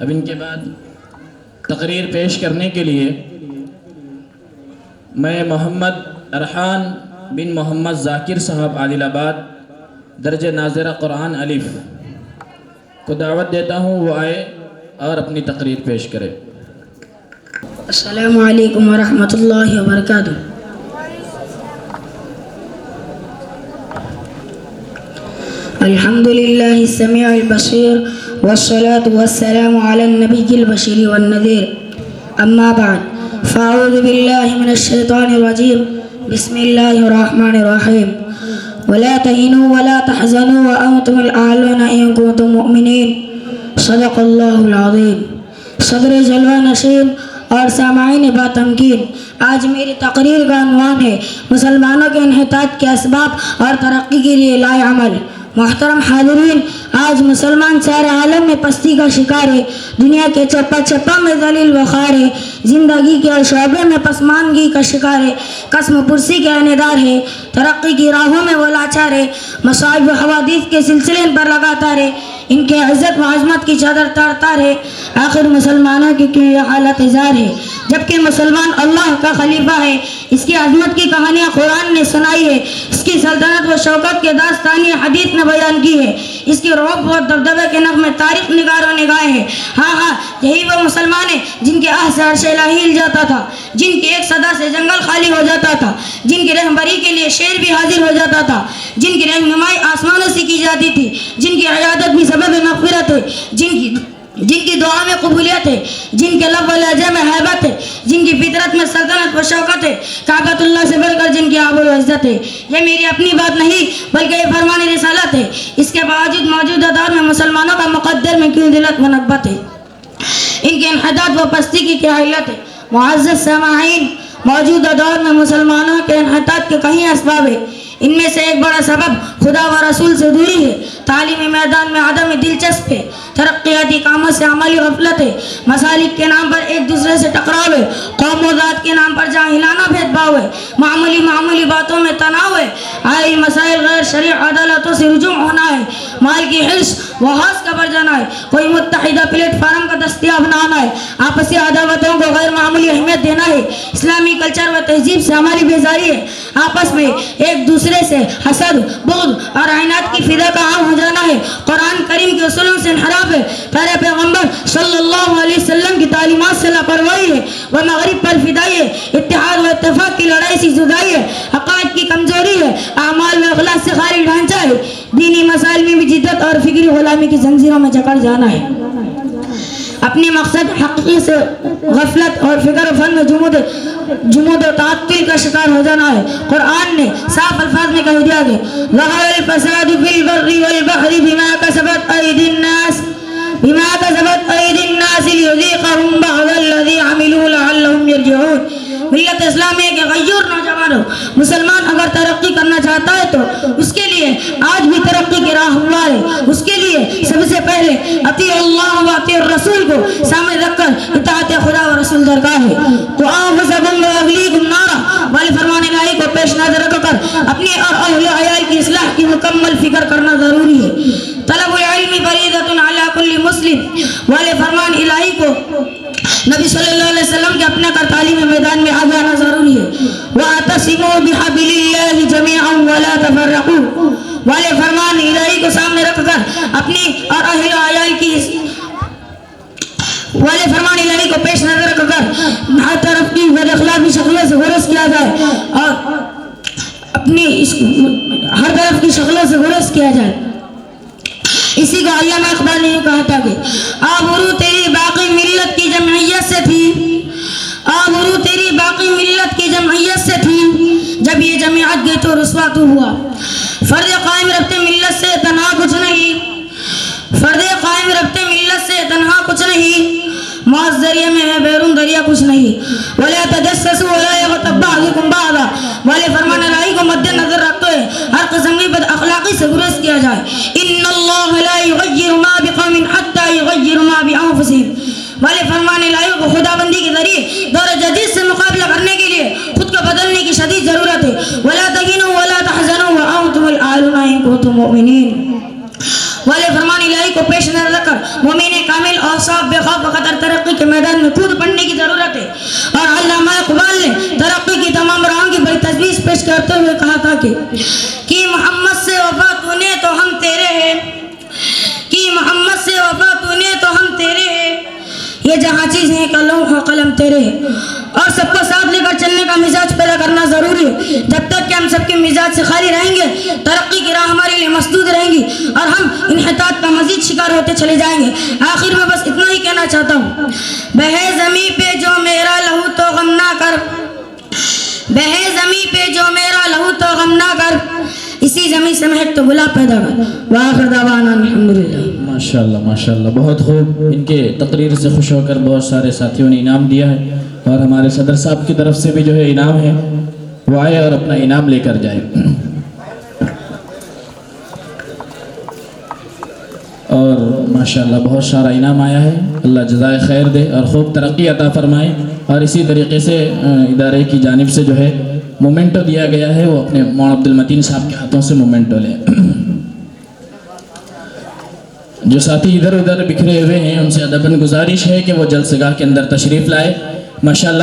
اب ان کے بعد تقریر پیش کرنے کے لیے میں محمد ارحان بن محمد ذاکر صاحب عادل آباد درجہ ناظرہ قرآن الف کو دعوت دیتا ہوں، وہ آئے اور اپنی تقریر پیش کرے۔ السلام علیکم ورحمۃ اللہ وبرکاتہ۔ الحمد للہ السمیع البصیر والصلاة والسلام علی النبی البشیر والنذیر، اما بعد فاعوذ باللہ من الشیطان الرجیم، بسم اللہ الرحمن الرحیم۔ ولا تهنوا ولا تحزنوا وانتم الاعلون ان كنتم مؤمنین، صدق اللہ العظیم۔ صدر جلوہ نشین اور سامعین با تمکین، آج میری تقریر کا عنوان ہے مسلمانوں کے انحطاط کے اسباب اور ترقی کے لیے لائے عمل۔ محترم حاضرین، آج مسلمان سارے عالم میں پستی کا شکار ہے، دنیا کے چپا چپا میں ذلیل وخار ہے، زندگی کے ہر شعبے میں پسماندگی کا شکار ہے، قسم پرسی کے عہدیدار ہے، ترقی کی راہوں میں وہ لاچار ہے، مصائب و حوادث کے سلسلے ان پر لگاتار ہے، ان کے عزت و عظمت کی چادر تار تار ہے، آخر مسلمانوں کی کیوں یہ حالت اظہار ہے، جبکہ مسلمان اللہ کا خلیفہ ہے۔ اس کی عظمت کی کہانیاں قرآن نے سنائی ہے، اس کی سلطنت و شوکت کے داستانی حدیث نے بیان کی ہے، اس کی رعب و دبدبے کے نغمے تاریخ نگاروں نے گائے ہیں۔ ہاں یہی وہ مسلمان ہیں جن کے آہ سے عرش الہی ہل جاتا تھا، جن کی ایک صدا سے جنگل خالی ہو جاتا تھا، جن کی رہبری کے لیے شیر بھی حاضر ہو جاتا تھا، جن کی رہنمائی آسمانوں سے کی جاتی تھی، جن کی عیادت بھی سبب مغفرت ہے، جن کی دعا میں قبولیت ہے، جن کے لب و لہجے میں ہیبت ہے، جن کی فطرت میں سلطنت و شوکت ہے، کعبۃ اللہ سے بڑھ کر جن کی آبرو و عزت ہے۔ یہ میری اپنی بات نہیں بلکہ یہ فرمان رسالت ہے۔ اس کے باوجود موجودہ دور میں مسلمانوں کا مقدر میں کیوں ذلت و نکبت ہے، ان کے انحطاط و پستی کی کیا علت ہے؟ معزز سامعین، موجودہ دور میں مسلمانوں کے انحطاط کے کئی اسباب ہیں۔ ان میں سے ایک بڑا سبب خدا و رسول سے دوری ہے، تعلیمی میدان میں عدم دلچسپ ہے، ترقیاتی کاموں سے عملی غفلت ہے، مسالک کے نام پر ایک دوسرے سے ٹکراؤ ہے، قوم و ذات کے نام پر جاہلانہ بھید بھاؤ ہے، معمولی باتوں میں تناؤ ہے، آئی مسائل غیر شرعی عدالتوں سے رجوع ہونا ہے، مال کی حرص و حوث کا بڑھ جانا ہے، کوئی متحدہ پلیٹ فارم کا دستیاب نہ ہونا ہے، آپسی عداوتوں کو غیر معمولی اہمیت دینا ہے، اسلامی کلچر و تہذیب سے ہماری بیزاری ہے، آپس میں ایک دوسرے سے حسد، بغض اور عناد کی فضا کا عام ہو جانا ہے، قرآن کریم کے اصولوں سے انحراف ہے، پیارے پیغمبر صلی اللہ علیہ وسلم کی تعلیمات سے لاپرواہی ہے، وہ مغرب پر فدائی ہے، اتحاد و اتفاق کی لڑائی سے جدائی ہے، عقائد کی کمزوری ہے، اعمال میں اخلاص سے خالی ڈھانچہ ہے، دینی مسائل میں بھی جدت اور فکری غلامی کی زنجیروں میں جکڑ جانا ہے، اپنے مقصد حقیقی سے غفلت اور فکر و فن میں جمود و تعطل کا شکار ہو جانا ہے۔ قرآن نے صاف الفاظ میں کہہ دیا کہ ظہر الفساد فی البر والبحر بما کسبت ایدی الناس لیذیقہم بعض الذی عملوا لعلہم یرجعون۔ ملت اسلامیہ کے غیور نوجوانوں، مسلمان اگر ترقی کرنا چاہتا ہے تو اس کے لیے آج بھی ترقی کی راہ ہموار ہے۔ اس کے لیے سب سے پہلے اطیع اللہ و اطیع الرسول کو سامنے رکھ کر اطاعت خدا و رسول درکار ہے۔ قُوا أَنفُسَكُمْ وَأَهْلِيكُمْ نَارًا والے فرمان الہی کو پیش نظر رکھ کر اپنے اور اہل و عیال کی اصلاح کی مکمل فکر کرنا ضروری ہے۔ طلب العلم فریضۃ علی کل مسلم والے فرمان الہی کو نبی صلی اللہ علیہ وسلم کے اپنا کر تعلیم میدان میں آگانا ضروری ہے۔ وَاعْتَصِمُوا بِحَبْلِ اللَّهِ جَمِيعًا وَلَا تَفَرَّقُوا والے فرمان الہی کو سامنے رکھ کر اپنی اور اہل و عیال کی والے فرمان الہی کو پیش نظر رکھ کر ہر طرف کی بد اخلاقی شکلوں سے گریز کیا جائے اور اپنی ہر طرف کی شکلوں سے گریز کیا جائے۔ اسی کو علامہ اقبال نے یہ کہا تھا کہ آبرو تیری باقی ملت کی جمعیت سے تھی، آبرو تیری باقی ملت کی جمعیت سے تھی، جب یہ جماعت گئی تو رسوا تو ہوا۔ فرد قائم ربط ملت سے تنہا کچھ نہیں، فرد قائم ربط ملت سے تنہا کچھ نہیں، معاذ ذریعہ میں ہے بیرون دریا کچھ نہیں۔ وَلَا تَجَسَّسُوا وَلَا يَغْتَبْ بَعْضُكُمْ بَعْضًا والے فرمان الہی کو مد نظر رکھتے ہوئے ہر قسم کی بد اخلاقی سے گریز کیا جائے۔ إِنَّ اللَّهَ لَا يُغَيِّرُ مَا بِقَوْمٍ حَتَّى يُغَيِّرُوا مَا بِأَنفُسِهِمْ والے فرمان الہی کو خدا بندی کے ذریعے دور جدید سے مقابلہ کرنے کے لیے خود کو بدلنے کی شدید ضرورت ہے۔ وَلَا تَهِنُوا وَلَا تَحْزَنُوا وَأَنْتُمُ الْأَعْلَوْنَ إِن كُنتُم مُؤْمِنِينَ والے فرمان الہی کو پیش نظر رکھ کر مومن کامل اوصاف بے خوف خطر ترقی کے میدان میں کود پڑنے کی ضرورت ہے. اور علامہ اقبال نے ترقی کی تمام راہوں کی بڑی تجویز پیش کرتے ہوئے کہا تھا کہ محمد سے وفا تو نے تو ہم تیرے ہیں، کہ محمد سے وفا تو نے تو ہم تیرے ہیں، یہ جہاں چیز ہے کہ لوح و قلم تیرے ہیں. اور سب کو ساتھ لے کر چلنے کا مزاج پیدا کرنا ضروری ہے. جب تک کہ ہم سب کے مزاج سے خالی رہیں گے ترقی کی راہ ہمارے لیے مسدود رہیں گی اور ہم انحطاط کا مزید شکار ہوتے چلے جائیں گے. آخر میں بس اتنا ہی کہنا چاہتا ہوں، بہے زمیں پہ جو میرا لہو تو غم نہ کر، بہے زمیں پہ جو میرا لہو تو غم نہ کر، اسی زمین سے مہک تو گلاب پیدا کر. وآخر دعوانا الحمدللہ. ماشاءاللہ ماشاءاللہ، بہت خوب. ان کے تقریر سے خوش ہو کر بہت سارے ساتھیوں نے انعام دیا ہے اور ہمارے صدر صاحب کی طرف سے بھی جو ہے انعام ہے، وہ آئے اور اپنا انعام لے کر جائے. اور ماشاءاللہ بہت سارا انعام آیا ہے. اللہ جزائے خیر دے اور خوب ترقی عطا فرمائے. اور اسی طریقے سے ادارے کی جانب سے جو ہے مومنٹو دیا گیا ہے، وہ اپنے مولانا عبد المتین صاحب کے ہاتھوں سے مومنٹو لیں. جو ساتھی ادھر ادھر بکھرے ہوئے ہیں ان سے ادباً گزارش ہے کہ وہ جلسگاہ کے اندر تشریف لائے. ماشاءاللہ